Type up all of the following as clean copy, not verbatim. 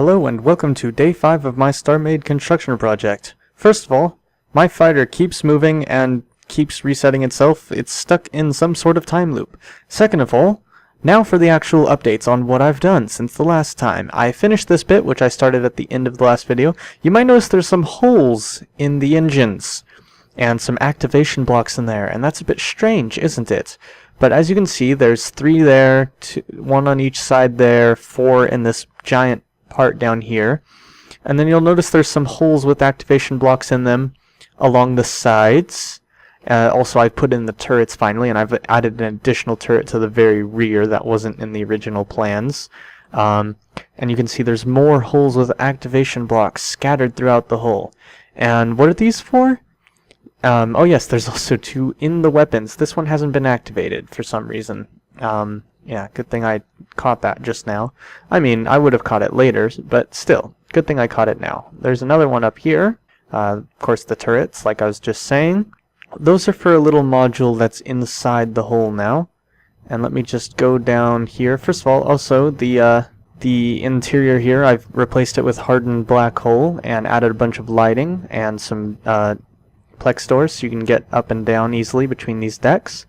Hello and welcome to day 5 of my StarMade construction project. First of all, my fighter keeps moving and keeps resetting itself. It's stuck in some sort of time loop. Second of all, now for the actual updates on what I've done since the last time. I finished this bit, which I started at the end of the last video. You might notice there's some holes in the engines and some activation blocks in there, and that's a bit strange, isn't it? But as you can see, there's 3 there, 1 on each side there, 4 in this giant part down here, and then you'll notice there's some holes with activation blocks in them along the sides. Also, I've put in the turrets finally, and I've added an additional turret to the very rear that wasn't in the original plans. And you can see there's more holes with activation blocks scattered throughout the hull. And what are these for? Oh yes, there's also 2 in the weapons. This one hasn't been activated for some reason. Yeah, good thing I caught that just now. I mean, I would have caught it later, but still, good thing I caught it now. There's another one up here. Of course, the turrets, like I was just saying. Those are for a little module that's inside the hull now. And let me just go down here. First of all, also, the interior here, I've replaced it with hardened black hole and added a bunch of lighting and some plex doors so you can get up and down easily between these decks.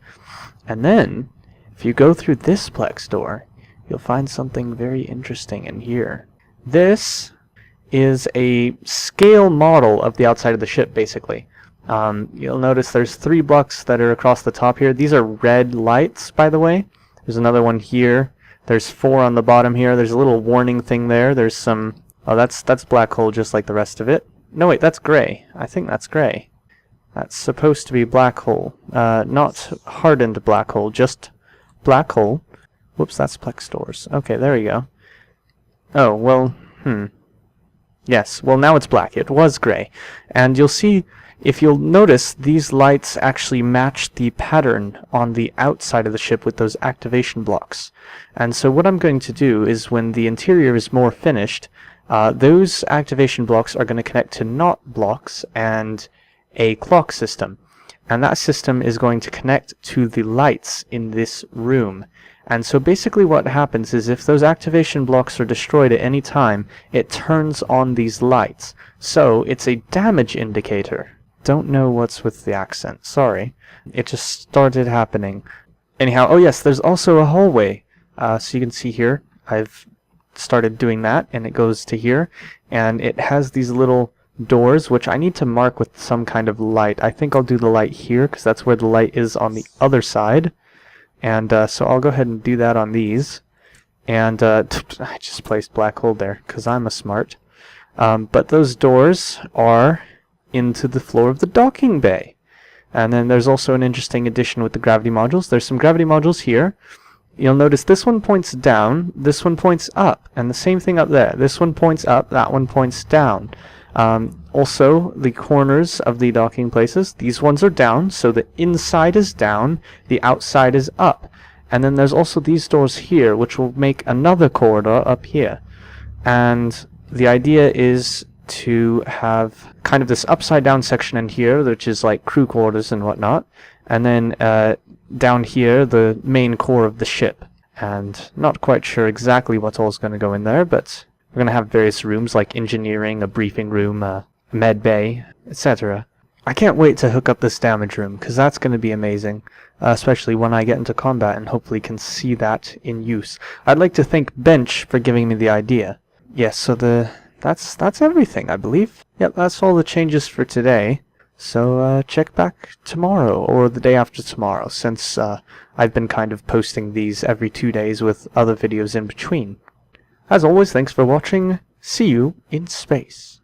And then, if you go through this plex door, you'll find something very interesting in here. This is a scale model of the outside of the ship, basically. You'll notice there's 3 blocks that are across the top here. These are red lights, by the way. There's another one here. There's 4 on the bottom here. There's a little warning thing there. There's some... Oh, that's black hole just like the rest of it. No, wait, that's gray. I think that's gray. That's supposed to be black hole. Not hardened black hole, just black hole. Whoops, that's plex doors. Okay, there we go. Oh, well, yes, well now it's black. It was gray. And you'll see, if you'll notice, these lights actually match the pattern on the outside of the ship with those activation blocks. And so what I'm going to do is when the interior is more finished, those activation blocks are going to connect to NOT blocks and a clock system. And that system is going to connect to the lights in this room. And so basically what happens is if those activation blocks are destroyed at any time, it turns on these lights. So it's a damage indicator. Don't know what's with the accent, sorry. It just started happening. Anyhow, oh yes, there's also a hallway. So you can see here, I've started doing that, and it goes to here. And it has these little doors, which I need to mark with some kind of light. I think I'll do the light here, because that's where the light is on the other side. And so I'll go ahead and do that on these. And I just placed black hole there, because I'm a smart. But those doors are into the floor of the docking bay. And then there's also an interesting addition with the gravity modules. There's some gravity modules here. You'll notice this one points down, this one points up, and the same thing up there. This one points up, that one points down. Also, the corners of the docking places, these ones are down, so the inside is down, the outside is up. And then there's also these doors here, which will make another corridor up here. And the idea is to have kind of this upside down section in here, which is like crew quarters and whatnot. And then down here, the main core of the ship. And not quite sure exactly what all's going to go in there, but we're going to have various rooms like engineering, a briefing room, a med bay, etc. I can't wait to hook up this damage room, because that's going to be amazing, especially when I get into combat and hopefully can see that in use. I'd like to thank Bench for giving me the idea. Yes, so that's everything, I believe. Yep, that's all the changes for today. So check back tomorrow, or the day after tomorrow, since I've been kind of posting these every 2 days with other videos in between. As always, thanks for watching. See you in space.